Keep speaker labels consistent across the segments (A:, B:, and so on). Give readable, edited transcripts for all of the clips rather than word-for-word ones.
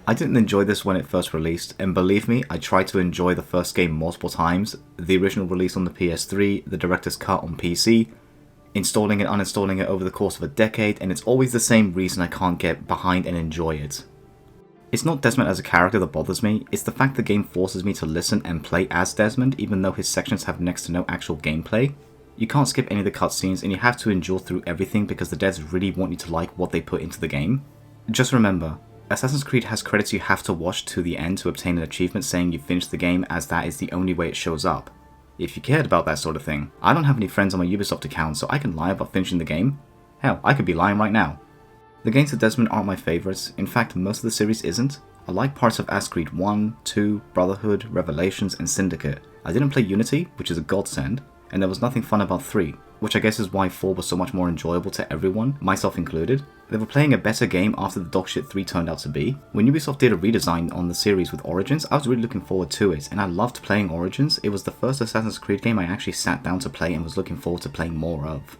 A: I didn't enjoy this when it first released, and believe me, I tried to enjoy the first game multiple times, the original release on the PS3, the director's cut on PC, installing and uninstalling it over the course of a decade, and it's always the same reason I can't get behind and enjoy it. It's not Desmond as a character that bothers me, it's the fact the game forces me to listen and play as Desmond even though his sections have next to no actual gameplay. You can't skip any of the cutscenes and you have to endure through everything because the devs really want you to like what they put into the game. Just remember, Assassin's Creed has credits you have to watch to the end to obtain an achievement saying you finished the game, as that is the only way it shows up. If you cared about that sort of thing. I don't have any friends on my Ubisoft account, so I can lie about finishing the game. Hell, I could be lying right now. The games of Desmond aren't my favourites, in fact most of the series isn't. I like parts of Assassin's Creed 1, 2, Brotherhood, Revelations and Syndicate. I didn't play Unity, which is a godsend, and there was nothing fun about 3, which I guess is why 4 was so much more enjoyable to everyone, myself included. They were playing a better game after the dogshit 3 turned out to be. When Ubisoft did a redesign on the series with Origins, I was really looking forward to it, and I loved playing Origins. It was the first Assassin's Creed game I actually sat down to play and was looking forward to playing more of.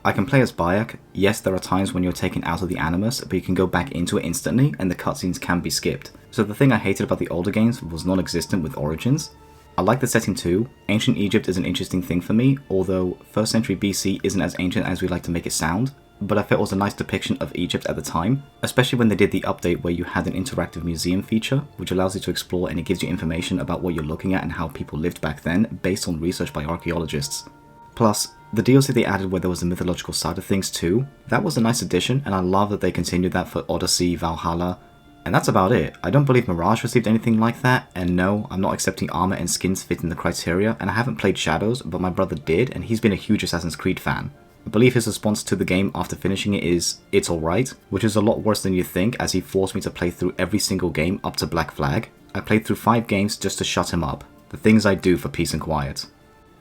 A: I can play as Bayek. Yes, there are times when you're taken out of the Animus, but you can go back into it instantly, and the cutscenes can be skipped. So the thing I hated about the older games was non-existent with Origins. I like the setting too. Ancient Egypt is an interesting thing for me, although 1st century BC isn't as ancient as we like to make it sound, but I felt it was a nice depiction of Egypt at the time, especially when they did the update where you had an interactive museum feature, which allows you to explore and it gives you information about what you're looking at and how people lived back then, based on research by archaeologists. Plus, the DLC they added where there was a mythological side of things too, that was a nice addition, and I love that they continued that for Odyssey, Valhalla, and that's about it. I don't believe Mirage received anything like that, and no, I'm not accepting armor and skins fitting the criteria, and I haven't played Shadows, but my brother did, and he's been a huge Assassin's Creed fan. I believe his response to the game after finishing it is, "It's alright," which is a lot worse than you think, as he forced me to play through every single game up to Black Flag. I played through 5 games just to shut him up. The things I do for peace and quiet.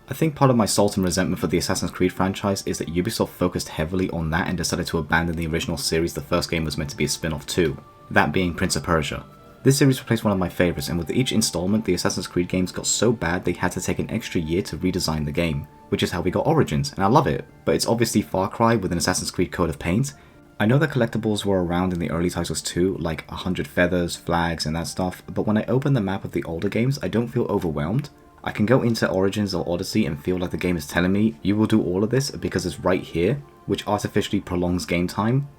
A: I think part of my salt and resentment for the Assassin's Creed franchise is that Ubisoft focused heavily on that and decided to abandon the original series the first game was meant to be a spin-off to, that being Prince of Persia. This series replaced one of my favourites, and with each installment the Assassin's Creed games got so bad they had to take an extra year to redesign the game, which is how we got Origins, and I love it, but it's obviously Far Cry with an Assassin's Creed coat of paint. I know that collectibles were around in the early titles too, like 100 feathers, flags and that stuff, but when I open the map of the older games I don't feel overwhelmed. I can go into Origins or Odyssey and feel like the game is telling me, you will do all of this because it's right here, which artificially prolongs game time.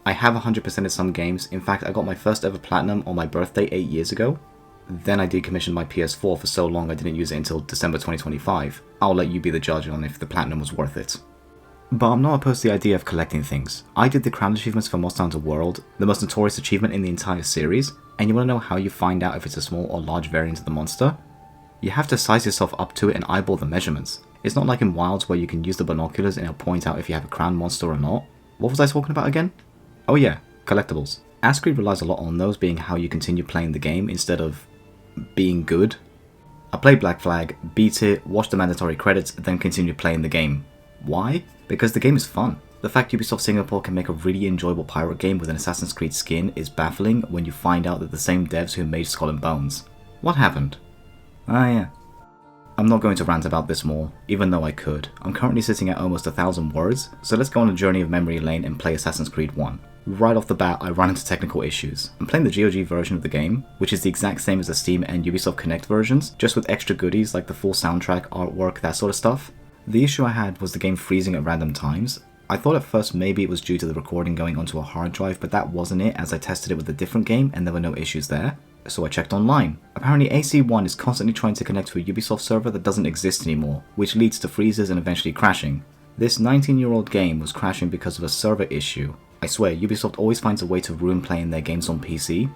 A: I have 100%ed some games, in fact I got my first ever platinum on my birthday 8 years ago. Then I decommissioned my PS4 for so long I didn't use it until December 2025. I'll let you be the judge on if the platinum was worth it. But I'm not opposed to the idea of collecting things. I did the crown achievements for Most Hunted World, the most notorious achievement in the entire series, and you want to know how you find out if it's a small or large variant of the monster? You have to size yourself up to it and eyeball the measurements. It's not like in Wilds where you can use the binoculars and it'll point out if you have a crown monster or not. What was I talking about again? Oh yeah, collectibles. Assassin's Creed relies a lot on those being how you continue playing the game instead of being good. I played Black Flag, beat it, watched the mandatory credits, then continued playing the game. Why? Because the game is fun. The fact Ubisoft Singapore can make a really enjoyable pirate game with an Assassin's Creed skin is baffling when you find out that the same devs who made Skull and Bones. What happened? Ah yeah. I'm not going to rant about this more, even though I could. I'm currently sitting at almost 1,000 words, so let's go on a journey of memory lane and play Assassin's Creed 1. Right off the bat, I ran into technical issues. I'm playing the GOG version of the game, which is the exact same as the Steam and Ubisoft Connect versions, just with extra goodies like the full soundtrack, artwork, that sort of stuff. The issue I had was the game freezing at random times. I thought at first maybe it was due to the recording going onto a hard drive, but that wasn't it as I tested it with a different game and there were no issues there. So I checked online. Apparently AC1 is constantly trying to connect to a Ubisoft server that doesn't exist anymore, which leads to freezes and eventually crashing. This 19-year-old game was crashing because of a server issue. I swear, Ubisoft always finds a way to ruin playing their games on PC.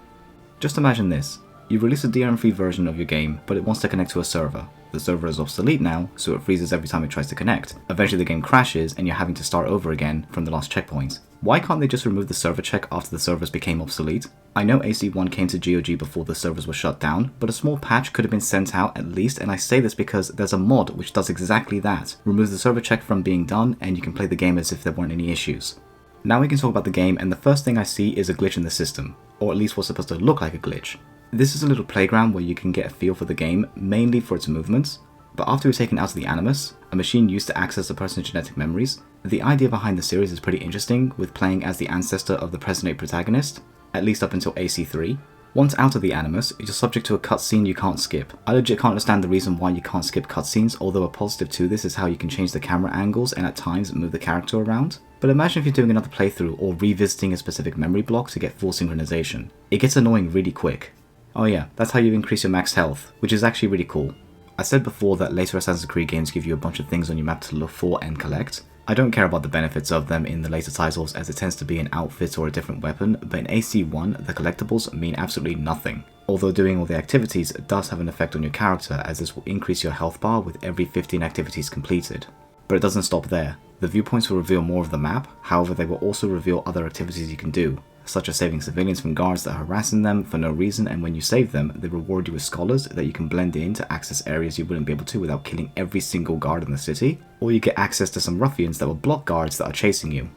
A: Just imagine this. You release a DRM-free version of your game, but it wants to connect to a server. The server is obsolete now, so it freezes every time it tries to connect. Eventually the game crashes and you're having to start over again from the last checkpoint. Why can't they just remove the server check after the servers became obsolete? I know AC1 came to GOG before the servers were shut down, but a small patch could have been sent out at least, and I say this because there's a mod which does exactly that. Removes the server check from being done and you can play the game as if there weren't any issues. Now we can talk about the game, and the first thing I see is a glitch in the system, or at least what's supposed to look like a glitch. This is a little playground where you can get a feel for the game, mainly for its movements, but after you're taken out of the Animus, a machine used to access a person's genetic memories, the idea behind the series is pretty interesting, with playing as the ancestor of the present-day protagonist, at least up until AC3. Once out of the Animus, you're subject to a cutscene you can't skip. I legit can't understand the reason why you can't skip cutscenes, although a positive to this is how you can change the camera angles and at times move the character around. But imagine if you're doing another playthrough or revisiting a specific memory block to get full synchronization. It gets annoying really quick. Oh yeah, that's how you increase your max health, which is actually really cool. I said before that later Assassin's Creed games give you a bunch of things on your map to look for and collect. I don't care about the benefits of them in the later titles as it tends to be an outfit or a different weapon, but in AC1 the collectibles mean absolutely nothing. Although doing all the activities does have an effect on your character as this will increase your health bar with every 15 activities completed. But it doesn't stop there. The viewpoints will reveal more of the map, however they will also reveal other activities you can do, such as saving civilians from guards that are harassing them for no reason, and when you save them, they reward you with scholars that you can blend in to access areas you wouldn't be able to without killing every single guard in the city, or you get access to some ruffians that will block guards that are chasing you.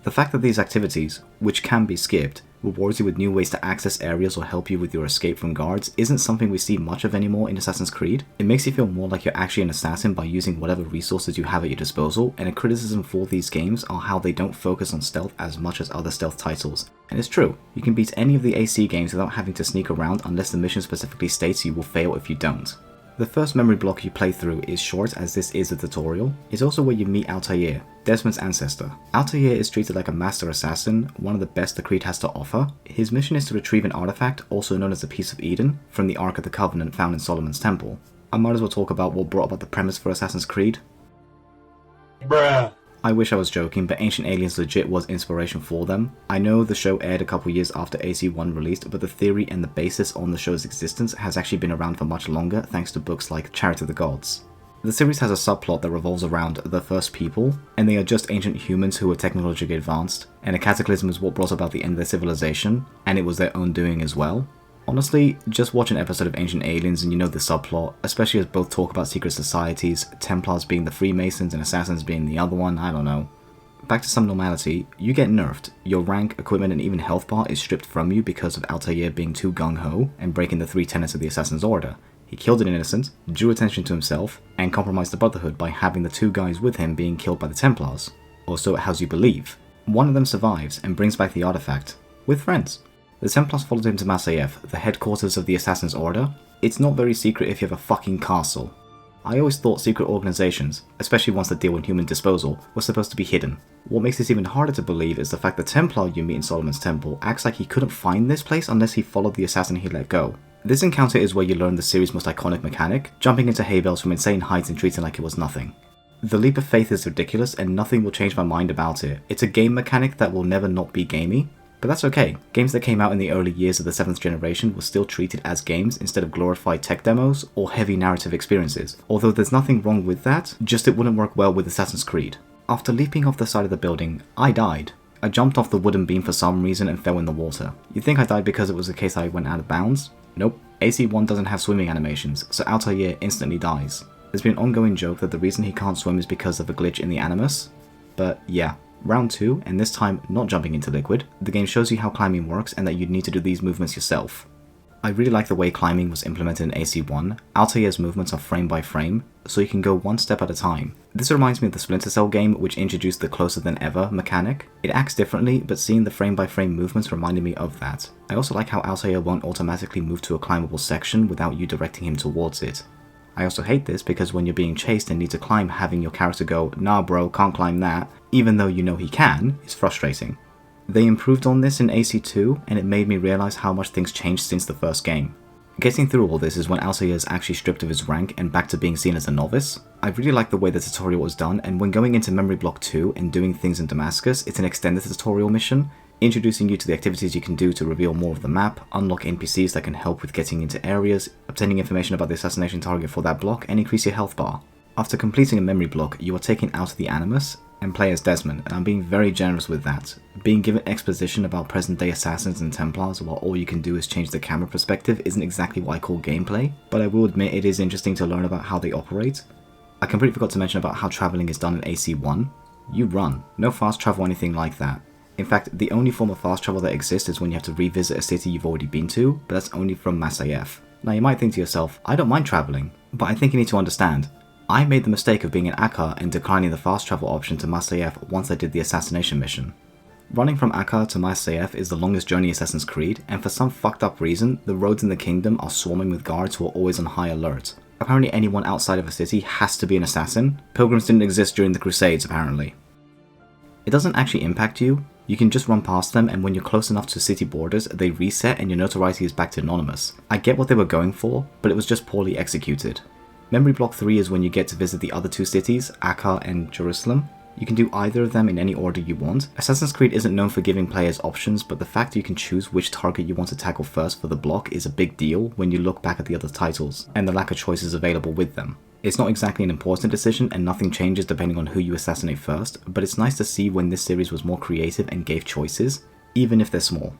A: The fact that these activities, which can be skipped, rewards you with new ways to access areas or help you with your escape from guards isn't something we see much of anymore in Assassin's Creed. It makes you feel more like you're actually an assassin by using whatever resources you have at your disposal, and a criticism for these games are how they don't focus on stealth as much as other stealth titles. And it's true, you can beat any of the AC games without having to sneak around unless the mission specifically states you will fail if you don't. The first memory block you play through is short as this is a tutorial. It's also where you meet Altair, Desmond's ancestor. Altair is treated like a master assassin, one of the best the Creed has to offer. His mission is to retrieve an artifact, also known as the Piece of Eden, from the Ark of the Covenant found in Solomon's Temple. I might as well talk about what brought about the premise for Assassin's Creed. Bruh. I wish I was joking, but Ancient Aliens legit was inspiration for them. I know the show aired a couple years after AC1 released, but the theory and the basis on the show's existence has actually been around for much longer thanks to books like Chariot of the Gods. The series has a subplot that revolves around the first people, and they are just ancient humans who were technologically advanced, and a cataclysm is what brought about the end of their civilization, and it was their own doing as well. Honestly, just watch an episode of Ancient Aliens and you know the subplot, especially as both talk about secret societies, Templars being the Freemasons and Assassins being the other one, I don't know. Back to some normality, you get nerfed, your rank, equipment and even health bar is stripped from you because of Altair being too gung-ho and breaking the 3 tenets of the Assassin's Order. He killed an innocent, drew attention to himself, and compromised the Brotherhood by having the 2 guys with him being killed by the Templars. Or so it has you believe. One of them survives and brings back the artifact, with friends. The Templars followed him to Masyaf, the headquarters of the Assassin's Order. It's not very secret if you have a fucking castle. I always thought secret organizations, especially ones that deal in human disposal, were supposed to be hidden. What makes this even harder to believe is the fact the Templar you meet in Solomon's Temple acts like he couldn't find this place unless he followed the assassin he let go. This encounter is where you learn the series' most iconic mechanic, jumping into hay bales from insane heights and treating like it was nothing. The leap of faith is ridiculous and nothing will change my mind about it. It's a game mechanic that will never not be gamey. But that's okay, games that came out in the early years of the 7th generation were still treated as games instead of glorified tech demos or heavy narrative experiences. Although there's nothing wrong with that, just it wouldn't work well with Assassin's Creed. After leaping off the side of the building, I died. I jumped off the wooden beam for some reason and fell in the water. You'd think I died because it was a case I went out of bounds? Nope, AC1 doesn't have swimming animations, so Altair instantly dies. There's been an ongoing joke that the reason he can't swim is because of a glitch in the Animus, but yeah. Round 2, and this time not jumping into liquid, the game shows you how climbing works and that you'd need to do these movements yourself. I really like the way climbing was implemented in AC1. Altair's movements are frame by frame, so you can go one step at a time. This reminds me of the Splinter Cell game which introduced the closer than ever mechanic. It acts differently, but seeing the frame by frame movements reminded me of that. I also like how Altair won't automatically move to a climbable section without you directing him towards it. I also hate this because when you're being chased and need to climb, having your character go, "Nah bro, can't climb that," even though you know he can, is frustrating. They improved on this in AC2, and it made me realise how much things changed since the first game. Getting through all this is when Altair is actually stripped of his rank and back to being seen as a novice. I really like the way the tutorial was done, and when going into Memory Block 2 and doing things in Damascus, it's an extended tutorial mission, introducing you to the activities you can do to reveal more of the map, unlock NPCs that can help with getting into areas, obtaining information about the assassination target for that block, and increase your health bar. After completing a memory block, you are taken out of the Animus and play as Desmond, and I'm being very generous with that. Being given exposition about present day assassins and Templars while all you can do is change the camera perspective isn't exactly what I call gameplay, but I will admit it is interesting to learn about how they operate. I completely forgot to mention about how travelling is done in AC1. You run, no fast travel or anything like that. In fact, the only form of fast travel that exists is when you have to revisit a city you've already been to, but that's only from Masyaf. Now you might think to yourself, I don't mind travelling, but I think you need to understand. I made the mistake of being an Akkar and declining the fast travel option to Masyaf once I did the assassination mission. Running from Akkar to Masyaf is the longest journey in Assassin's Creed, and for some fucked up reason, the roads in the kingdom are swarming with guards who are always on high alert. Apparently anyone outside of a city has to be an assassin. Pilgrims didn't exist during the Crusades, apparently. It doesn't actually impact you. You can just run past them, and when you're close enough to city borders, they reset and your notoriety is back to anonymous. I get what they were going for, but it was just poorly executed. Memory Block 3 is when you get to visit the other two cities, Akkar and Jerusalem. You can do either of them in any order you want. Assassin's Creed isn't known for giving players options, but the fact you can choose which target you want to tackle first for the block is a big deal when you look back at the other titles, and the lack of choices available with them. It's not exactly an important decision and nothing changes depending on who you assassinate first, but it's nice to see when this series was more creative and gave choices, even if they're small.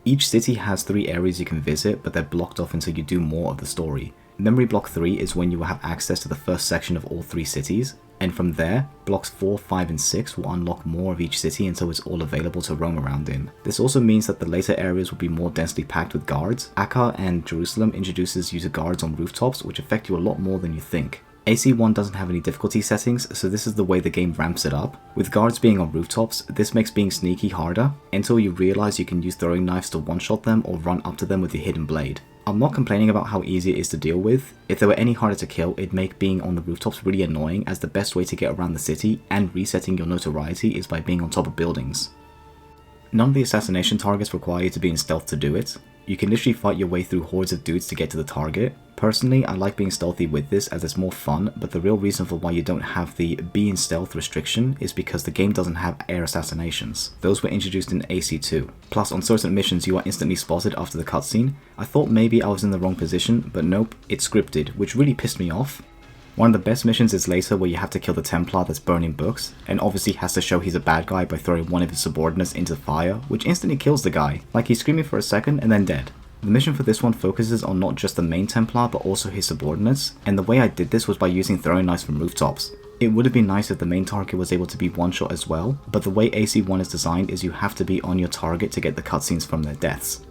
A: Each city has 3 areas you can visit, but they're blocked off until you do more of the story. Memory Block 3 is when you will have access to the first section of all 3 cities, and from there, blocks 4, 5 and 6 will unlock more of each city until it's all available to roam around in. This also means that the later areas will be more densely packed with guards. Akkar and Jerusalem introduces you to guards on rooftops, which affect you a lot more than you think. AC1 doesn't have any difficulty settings, so this is the way the game ramps it up. With guards being on rooftops, this makes being sneaky harder, until you realise you can use throwing knives to one-shot them or run up to them with your hidden blade. I'm not complaining about how easy it is to deal with. If they were any harder to kill, it'd make being on the rooftops really annoying, as the best way to get around the city and resetting your notoriety is by being on top of buildings. None of the assassination targets require you to be in stealth to do it. You can literally fight your way through hordes of dudes to get to the target. Personally, I like being stealthy with this as it's more fun, but the real reason for why you don't have the be in stealth restriction is because the game doesn't have air assassinations. Those were introduced in AC2. Plus, on certain missions you are instantly spotted after the cutscene. I thought maybe I was in the wrong position, but nope, it's scripted, which really pissed me off. One of the best missions is later, where you have to kill the Templar that's burning books, and obviously has to show he's a bad guy by throwing one of his subordinates into the fire, which instantly kills the guy. Like, he's screaming for a second and then dead. The mission for this one focuses on not just the main Templar but also his subordinates, and the way I did this was by using throwing knives from rooftops. It would have been nice if the main target was able to be one-shot as well, but the way AC1 is designed is you have to be on your target to get the cutscenes from their deaths.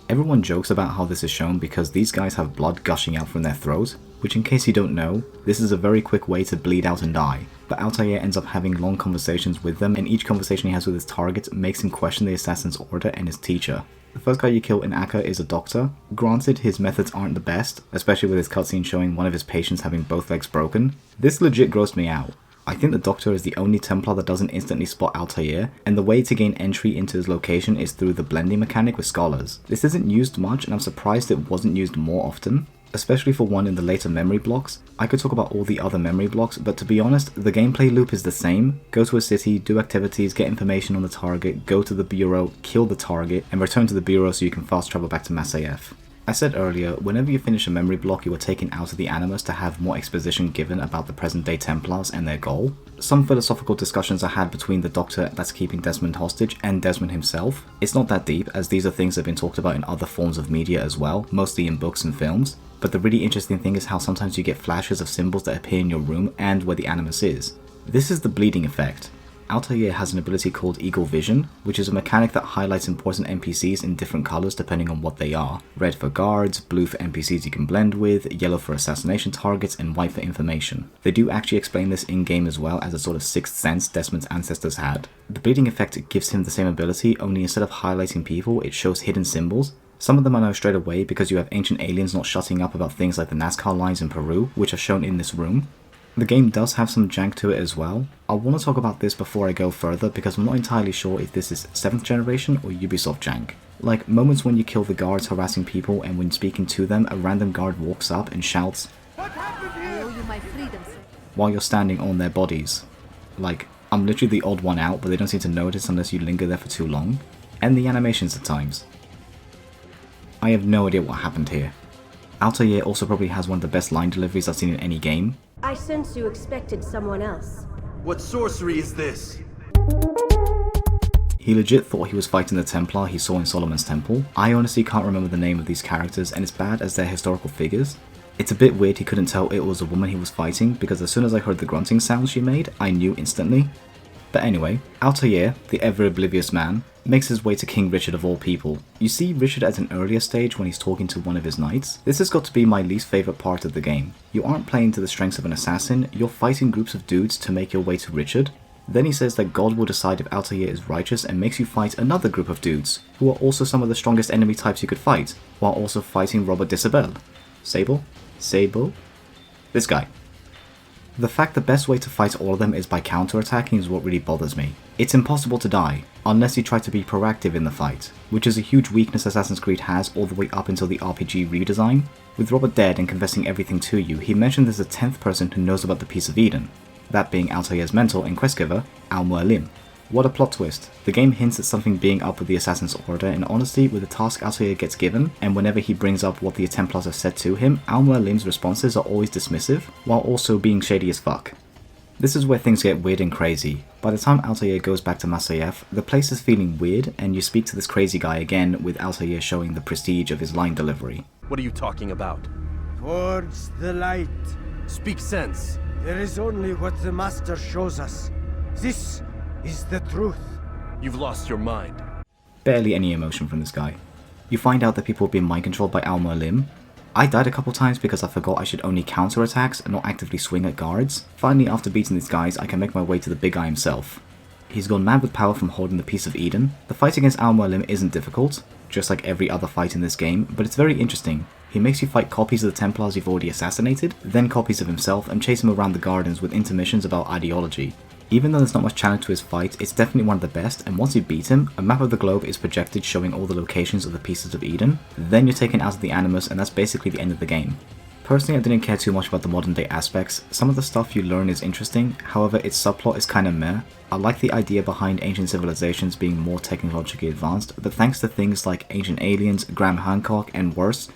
A: Everyone jokes about how this is shown because these guys have blood gushing out from their throat, which, in case you don't know, this is a very quick way to bleed out and die. But Altair ends up having long conversations with them, and each conversation he has with his target makes him question the assassin's order and his teacher. The first guy you kill in Akkar is a doctor. Granted, his methods aren't the best, especially with his cutscene showing one of his patients having both legs broken. This legit grossed me out. I think the Doctor is the only Templar that doesn't instantly spot Altair, and the way to gain entry into his location is through the blending mechanic with scholars. This isn't used much, and I'm surprised it wasn't used more often, especially for one in the later memory blocks. I could talk about all the other memory blocks, but to be honest, the gameplay loop is the same. Go to a city, do activities, get information on the target, go to the bureau, kill the target, and return to the bureau so you can fast travel back to Masyaf. I said earlier, whenever you finish a memory block you are taken out of the Animus to have more exposition given about the present day Templars and their goal. Some philosophical discussions are had between the Doctor that's keeping Desmond hostage and Desmond himself. It's not that deep, as these are things that have been talked about in other forms of media as well, mostly in books and films. But the really interesting thing is how sometimes you get flashes of symbols that appear in your room and where the Animus is. This is the bleeding effect. Altair has an ability called Eagle Vision, which is a mechanic that highlights important NPCs in different colours depending on what they are. Red for guards, blue for NPCs you can blend with, yellow for assassination targets, and white for information. They do actually explain this in-game as well as a sort of sixth sense Desmond's ancestors had. The bleeding effect gives him the same ability, only instead of highlighting people, it shows hidden symbols. Some of them I know straight away because you have ancient aliens not shutting up about things like the NASCAR lines in Peru, which are shown in this room. The game does have some jank to it as well. I want to talk about this before I go further because I'm not entirely sure if this is 7th generation or Ubisoft jank. Like moments when you kill the guards harassing people and when speaking to them, a random guard walks up and shouts, "What happened here?" while you're standing on their bodies. Like, I'm literally the odd one out, but they don't seem to notice unless you linger there for too long. And the animations at times. I have no idea what happened here. Altair also probably has one of the best line deliveries I've seen in any game.
B: I sense you expected someone else.
C: What sorcery is this?
A: He legit thought he was fighting the Templar he saw in Solomon's Temple. I honestly can't remember the name of these characters, and it's bad as they're historical figures. It's a bit weird he couldn't tell it was a woman he was fighting, because as soon as I heard the grunting sounds she made, I knew instantly. But anyway, Altair, the ever-oblivious man, makes his way to King Richard of all people. You see Richard at an earlier stage when he's talking to one of his knights. This has got to be my least favourite part of the game. You aren't playing to the strengths of an assassin, you're fighting groups of dudes to make your way to Richard. Then he says that God will decide if Altair is righteous and makes you fight another group of dudes, who are also some of the strongest enemy types you could fight, while also fighting Robert Disabel. Sable? Sable? This guy. The fact the best way to fight all of them is by counterattacking is what really bothers me. It's impossible to die, unless you try to be proactive in the fight, which is a huge weakness Assassin's Creed has all the way up until the RPG redesign. With Robert dead and confessing everything to you, he mentioned there's a 10th person who knows about the Piece of Eden, that being Altair's mentor and quest giver, Al-Mualim. What a plot twist. The game hints at something being up with the Assassin's Order, and honestly, with the task Altair gets given, and whenever he brings up what the Templars have said to him, Al-Mualim's responses are always dismissive, while also being shady as fuck. This is where things get weird and crazy. By the time Altair goes back to Masyaf, the place is feeling weird, and you speak to this crazy guy again, with Altair showing the prestige of his line delivery.
C: What are you talking about?
D: Towards the light.
C: Speak sense.
D: There is only what the Master shows us. This is the truth.
C: You've lost your mind.
A: Barely any emotion from this guy. You find out that people have been mind controlled by Al-Mualim. I died a couple times because I forgot I should only counter attacks and not actively swing at guards. Finally, after beating these guys, I can make my way to the big guy himself. He's gone mad with power from holding the Piece of Eden. The fight against Al-Mualim isn't difficult, just like every other fight in this game, but it's very interesting. He makes you fight copies of the Templars you've already assassinated, then copies of himself, and chase him around the gardens with intermissions about ideology. Even though there's not much challenge to his fight, it's definitely one of the best, and once you beat him, a map of the globe is projected showing all the locations of the Pieces of Eden. Then you're taken out of the Animus, and that's basically the end of the game. Personally, I didn't care too much about the modern day aspects. Some of the stuff you learn is interesting, however its subplot is kinda meh. I like the idea behind ancient civilizations being more technologically advanced, but thanks to things like Ancient Aliens, Graham Hancock, and worse,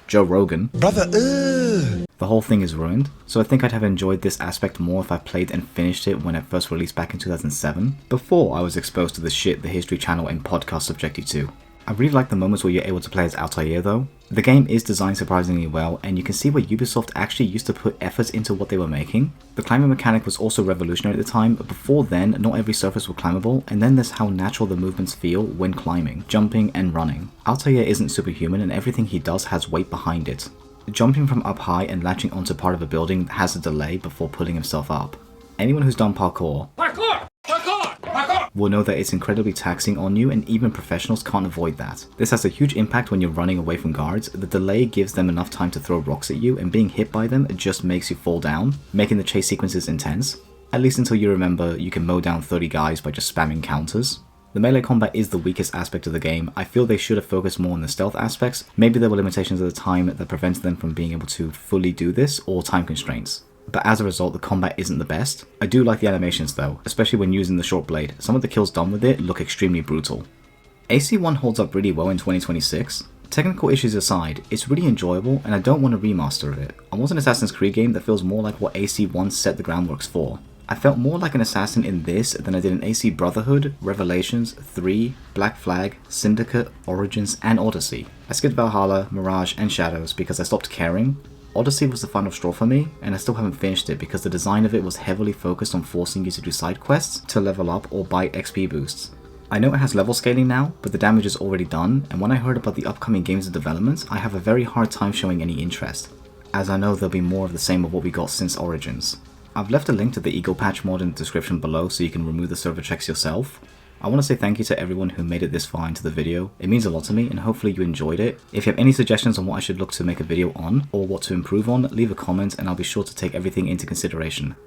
A: Joe Rogan, the whole thing is ruined. So I think I'd have enjoyed this aspect more if I played and finished it when it first released back in 2007, before I was exposed to the shit the History Channel and podcast subjected to. I really like the moments where you're able to play as Altair though. The game is designed surprisingly well, and you can see where Ubisoft actually used to put effort into what they were making. The climbing mechanic was also revolutionary at the time, but before then, not every surface was climbable, and then there's how natural the movements feel when climbing, jumping, and running. Altair isn't superhuman, and everything he does has weight behind it. Jumping from up high and latching onto part of a building has a delay before pulling himself up. Anyone who's done parkour will know that it's incredibly taxing on you, and even professionals can't avoid that. This has a huge impact when you're running away from guards. The delay gives them enough time to throw rocks at you, and being hit by them just makes you fall down, making the chase sequences intense. At least until you remember you can mow down 30 guys by just spamming counters. The melee combat is the weakest aspect of the game. I feel they should have focused more on the stealth aspects. Maybe there were limitations at the time that prevented them from being able to fully do this, or time constraints. But as a result, the combat isn't the best. I do like the animations though, especially when using the short blade. Some of the kills done with it look extremely brutal. AC1 holds up really well in 2026. Technical issues aside, it's really enjoyable, and I don't want a remaster of it. I want an Assassin's Creed game that feels more like what AC1 set the groundworks for. I felt more like an assassin in this than I did in AC Brotherhood, Revelations, 3, Black Flag, Syndicate, Origins, and Odyssey. I skipped Valhalla, Mirage, and Shadows because I stopped caring. Odyssey was the final straw for me, and I still haven't finished it because the design of it was heavily focused on forcing you to do side quests to level up or buy XP boosts. I know it has level scaling now, but the damage is already done, and when I heard about the upcoming games in development, I have a very hard time showing any interest, as I know there'll be more of the same of what we got since Origins. I've left a link to the Ego Patch mod in the description below so you can remove the server checks yourself. I want to say thank you to everyone who made it this far into the video. It means a lot to me, and hopefully you enjoyed it. If you have any suggestions on what I should look to make a video on, or what to improve on, leave a comment and I'll be sure to take everything into consideration.